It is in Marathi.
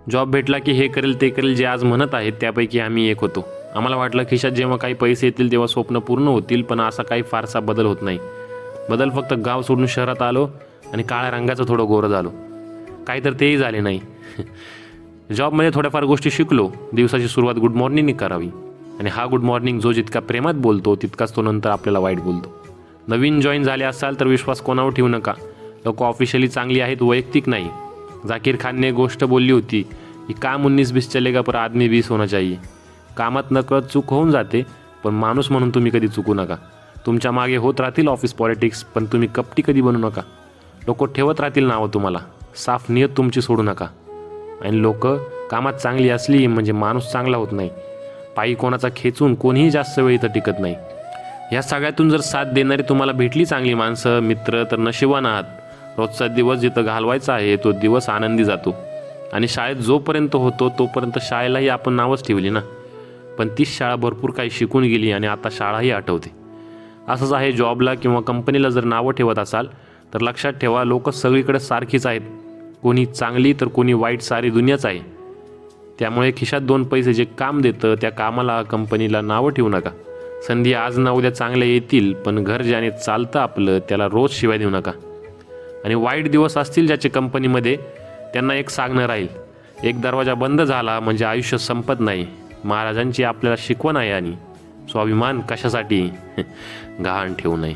जॉब भेटला की हे करेल ते करेल जे आज म्हणत आहेत त्यापैकी आम्ही एक होतो. आम्हाला वाटलं खिशात जेव्हा काही पैसे येतील तेव्हा स्वप्न पूर्ण होतील, पण असा काही फारसा बदल होत नाही. बदल फक्त गाव सोडून शहरात आलो आणि काळ्या रंगाचं थोडं गोरं झालो. काही तर तेही झाले नाही. जॉबमध्ये थोड्याफार गोष्टी शिकलो. दिवसाची सुरुवात गुड मॉर्निंगने करावी, आणि हा गुड मॉर्निंग जो जितका प्रेमात बोलतो तितकाच तो नंतर आपल्याला वाईट बोलतो. नवीन जॉईन झाले असाल तर विश्वास कोणावर ठेवू नका. लोक ऑफिशियली चांगली आहेत, वैयक्तिक नाही. जाकीर खानने गोष्ट बोलली होती की काम 19-20 चलेगा पर आदमी 20 होना चाहिए. कामात नकळत चूक होऊन जाते, पण माणूस म्हणून तुम्ही कधी चुकू नका. तुमच्या मागे होत राहतील ऑफिस पॉलिटिक्स, पण तुम्ही कपटी कधी बनू नका. लोक ठेवत राहतील नावं तुम्हाला, साफ नियत तुमची सोडू नका. आणि लोक कामात चांगली असली म्हणजे माणूस चांगला होत नाही. पायी कोणाचा खेचून कोणीही जास्त वेळ इथं टिकत नाही. ह्या सगळ्यातून जर साथ देणारी तुम्हाला भेटली चांगली माणसं, मित्र, तर नशिबान आहात. रोजचा दिवस जिथं घालवायचा आहे तो दिवस आनंदी जातो. आणि शाळेत जोपर्यंत होतो तोपर्यंत शाळेलाही आपण नावच ठेवली ना, पण तीच शाळा भरपूर काही शिकून गेली आणि आता शाळाही आठवते. असंच आहे जॉबला किंवा कंपनीला जर नावं ठेवत असाल तर लक्षात ठेवा, लोक सगळीकडे सारखीच आहेत. कोणी चांगली तर कोणी वाईट, सारी दुनियाच आहे. त्यामुळे खिशात 2 पैसे जे काम देतं त्या कामाला, कंपनीला नावं ठेवू नका. संधी आज ना उद्या चांगल्या येतील, पण घर ज्याने चालतं आपलं त्याला रोज शिवाय देऊ नका. आणि वाईट दिवस असतील ज्याचे कंपनीमध्ये, त्यांना एक सांगणं राहील, एक दरवाजा बंद झाला म्हणजे आयुष्य संपत नाही. महाराजांची आपल्याला शिकवण आहे, आणि स्वाभिमान कशासाठी गहाण ठेवू नये.